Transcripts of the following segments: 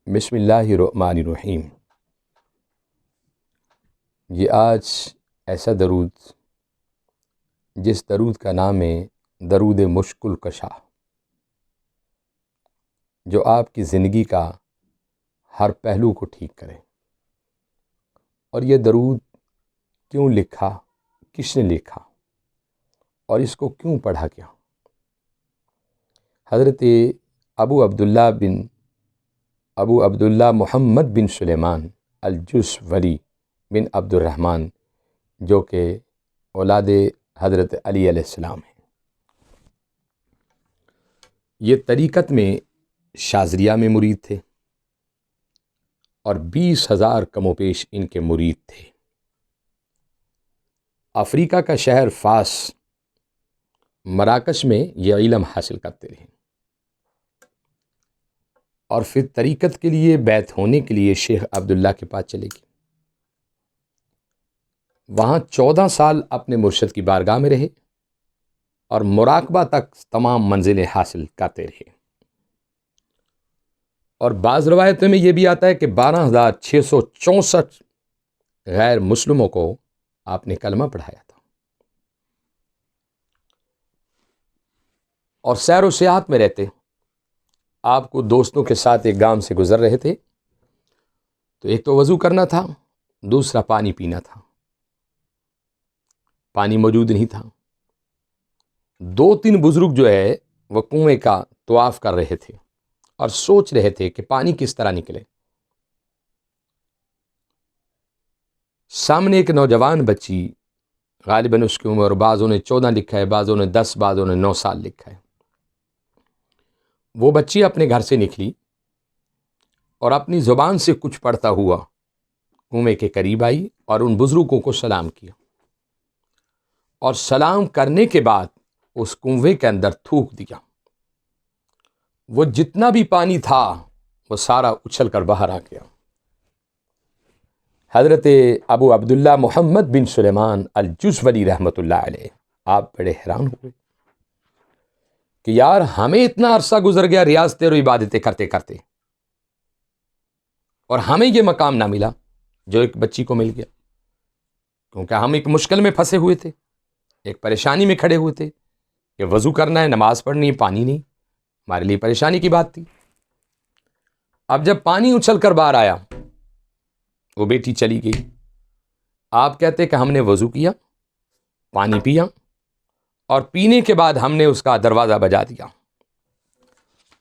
بسم اللہ الرحمن الرحیم۔ یہ آج ایسا درود جس درود کا نام ہے درود مشکل کشا، جو آپ کی زندگی کا ہر پہلو کو ٹھیک کرے۔ اور یہ درود کیوں لکھا، کس نے لکھا اور اس کو کیوں پڑھا گیا؟ حضرت ابو عبداللہ محمد بن سلیمان الجوسوری بن عبد الرحمن، جو کہ اولاد حضرت علی علیہ السلام ہیں، یہ طریقت میں شاذلیہ میں مرید تھے اور 20,000 کم و بیش ان کے مرید تھے۔ افریقہ کا شہر فاس، مراکش میں یہ علم حاصل کرتے رہے، اور پھر طریقت کے لیے بیعت ہونے کے لیے شیخ عبداللہ کے پاس چلے گئے۔ وہاں 14 سال اپنے مرشد کی بارگاہ میں رہے اور مراقبہ تک تمام منزلیں حاصل کرتے رہے۔ اور بعض روایتوں میں یہ بھی آتا ہے کہ 12,664 غیر مسلموں کو آپ نے کلمہ پڑھایا تھا۔ اور سیر و سیاحت میں رہتے، آپ کو دوستوں کے ساتھ ایک گام سے گزر رہے تھے، تو ایک تو وضو کرنا تھا، دوسرا پانی پینا تھا۔ پانی موجود نہیں تھا۔ 2-3 بزرگ جو ہے وہ کنویں کا طواف کر رہے تھے اور سوچ رہے تھے کہ پانی کس طرح نکلے۔ سامنے ایک نوجوان بچی، غالباً اس کی عمر بعضوں نے 14 لکھا ہے، بعضوں نے 10، بعضوں نے 9 سال لکھا ہے۔ وہ بچی اپنے گھر سے نکلی اور اپنی زبان سے کچھ پڑھتا ہوا کنویں کے قریب آئی اور ان بزرگوں کو سلام کیا، اور سلام کرنے کے بعد اس کنویں کے اندر تھوک دیا۔ وہ جتنا بھی پانی تھا وہ سارا اچھل کر باہر آ گیا۔ حضرت ابو عبداللہ محمد بن سلیمان الجوسوری رحمۃ اللہ علیہ، آپ بڑے حیران ہوئے کہ یار ہمیں اتنا عرصہ گزر گیا ریاضتیں اور عبادتیں کرتے کرتے، اور ہمیں یہ مقام نہ ملا جو ایک بچی کو مل گیا، کیونکہ ہم ایک مشکل میں پھنسے ہوئے تھے، ایک پریشانی میں کھڑے ہوئے تھے کہ وضو کرنا ہے، نماز پڑھنی ہے، پانی نہیں، ہمارے لیے پریشانی کی بات تھی۔ اب جب پانی اچھل کر باہر آیا، وہ بیٹی چلی گئی۔ آپ کہتے کہ ہم نے وضو کیا، پانی پیا، اور پینے کے بعد ہم نے اس کا دروازہ بجا دیا،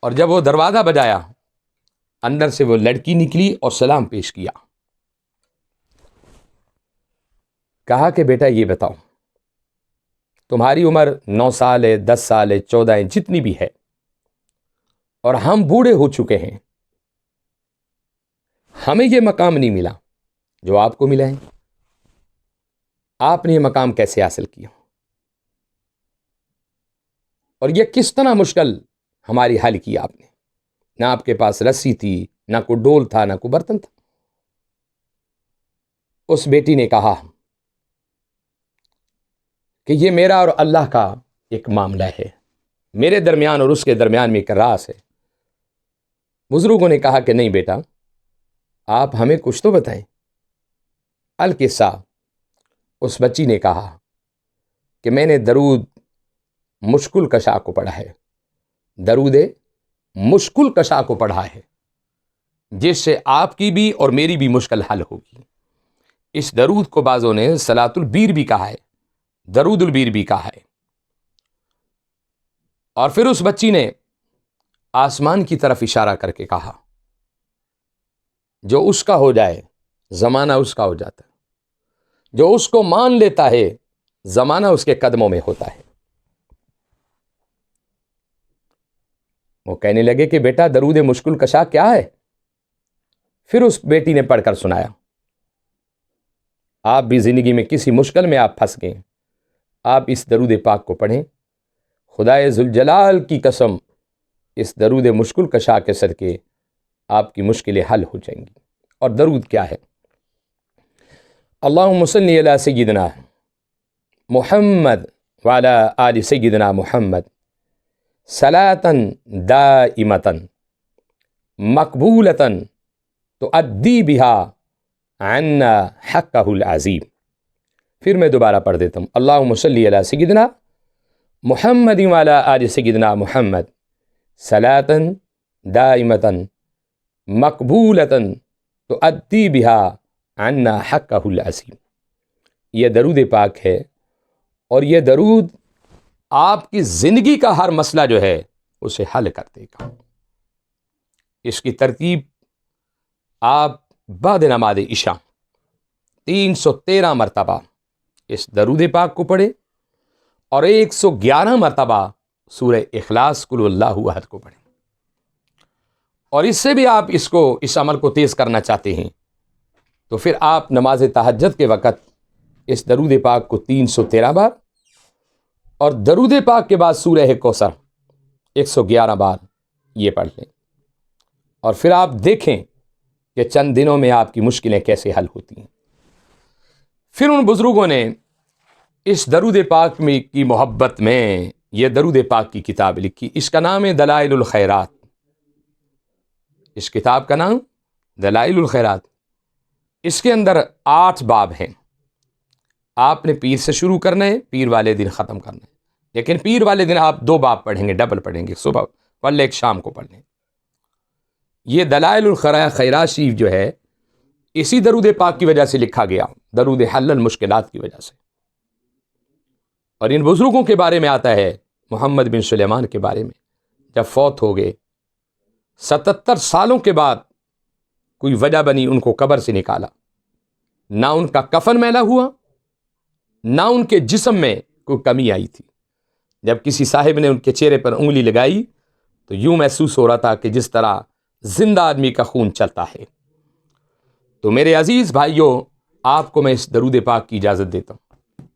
اور جب وہ دروازہ بجایا، اندر سے وہ لڑکی نکلی اور سلام پیش کیا۔ کہا کہ بیٹا یہ بتاؤ، تمہاری عمر 9 سال ہے، 10 سال ہے، 14 ہے، جتنی بھی ہے، اور ہم بوڑھے ہو چکے ہیں، ہمیں یہ مقام نہیں ملا جو آپ کو ملا ہے، آپ نے یہ مقام کیسے حاصل کیا؟ اور یہ کس طرح مشکل ہماری حل کی آپ نے؟ نہ آپ کے پاس رسی تھی، نہ کوئی ڈول تھا، نہ کوئی برتن تھا۔ اس بیٹی نے کہا کہ یہ میرا اور اللہ کا ایک معاملہ ہے، میرے درمیان اور اس کے درمیان میں ایک راز ہے۔ بزرگوں نے کہا کہ نہیں بیٹا، آپ ہمیں کچھ تو بتائیں۔ القصہ، اس بچی نے کہا کہ میں نے درود مشکل کشا کو پڑھا ہے، درود مشکل کشا کو پڑھا ہے، جس سے آپ کی بھی اور میری بھی مشکل حل ہوگی۔ اس درود کو بعضوں نے صلاۃ البیر بھی کہا ہے، درود البیر بھی کہا ہے۔ اور پھر اس بچی نے آسمان کی طرف اشارہ کر کے کہا، جو اس کا ہو جائے زمانہ اس کا ہو جاتا ہے، جو اس کو مان لیتا ہے زمانہ اس کے قدموں میں ہوتا ہے۔ وہ کہنے لگے کہ بیٹا درود مشکل کشا کیا ہے؟ پھر اس بیٹی نے پڑھ کر سنایا۔ آپ بھی زندگی میں کسی مشکل میں آپ پھنس گئے، آپ اس درود پاک کو پڑھیں، خدائے ذوالجلال کی قسم، اس درود مشکل کشا کے صدقے آپ کی مشکلیں حل ہو جائیں گی۔ اور درود کیا ہے؟ اللہم صلی علی سیدنا محمد وعلی آل سیدنا محمد صلاۃ دائمۃ مقبولۃ تؤدی بہا عنا حقہ العظیم۔ پھر میں دوبارہ پڑھ دیتا ہوں، اللہم صلی علی سیدنا محمد وعلی آل سیدنا محمد صلاۃ دائمۃ مقبولۃ تؤدی بہا عنا حقہ العظیم۔ یہ درود پاک ہے، اور یہ درود آپ کی زندگی کا ہر مسئلہ جو ہے اسے حل کر دے گا۔ اس کی ترتیب آپ بعد نماز عشاء 313 مرتبہ اس درود پاک کو پڑھے، اور 111 مرتبہ سورہ اخلاص قل اللہ احد کو پڑھیں۔ اور اس سے بھی آپ اس عمل کو تیز کرنا چاہتے ہیں تو پھر آپ نماز تہجد کے وقت اس درود پاک کو 313 بار، اور درود پاک کے بعد سورہ کوثر 111 بار یہ پڑھ لیں، اور پھر آپ دیکھیں کہ چند دنوں میں آپ کی مشکلیں کیسے حل ہوتی ہیں۔ پھر ان بزرگوں نے اس درود پاک میں کی محبت میں یہ درود پاک کی کتاب لکھی، اس کا نام ہے دلائل الخیرات۔ اس کتاب کا نام دلائل الخیرات۔ اس کے اندر 8 باب ہیں۔ آپ نے پیر سے شروع کرنا ہے، پیر والے دن ختم کرنا ہے، لیکن پیر والے دن آپ 2 باب پڑھیں گے، ڈبل پڑھیں گے، صبح پڑھ لیں، ایک شام کو پڑھ لیں۔ یہ دلائل الخیرات شریف جو ہے اسی درود پاک کی وجہ سے لکھا گیا، درود حل المشکلات کی وجہ سے۔ اور ان بزرگوں کے بارے میں آتا ہے، محمد بن سلیمان کے بارے میں، جب فوت ہو گئے 77 سالوں کے بعد کوئی وجہ بنی ان کو قبر سے نکالا، نہ ان کا کفن میلا ہوا، نہ ان کے جسم میں کوئی کمی آئی تھی۔ جب کسی صاحب نے ان کے چہرے پر انگلی لگائی تو یوں محسوس ہو رہا تھا کہ جس طرح زندہ آدمی کا خون چلتا ہے۔ تو میرے عزیز بھائیوں، آپ کو میں اس درود پاک کی اجازت دیتا ہوں،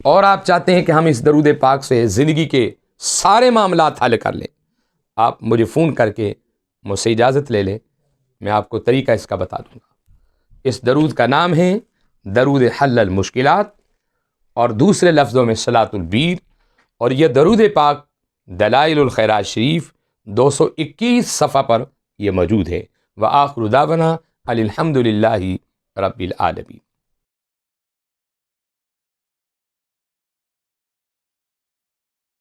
اور آپ چاہتے ہیں کہ ہم اس درود پاک سے زندگی کے سارے معاملات حل کر لیں، آپ مجھے فون کر کے مجھ سے اجازت لے لیں، میں آپ کو طریقہ اس کا بتا دوں گا۔ اس درود کا نام ہے درود حل المشکلات، اور دوسرے لفظوں میں صلاۃ البیر، اور یہ درود پاک دلائل الخیرات شریف 221 صفحہ پر یہ موجود ہے۔ وآخر دعوانا الحمد للہ رب العالمین۔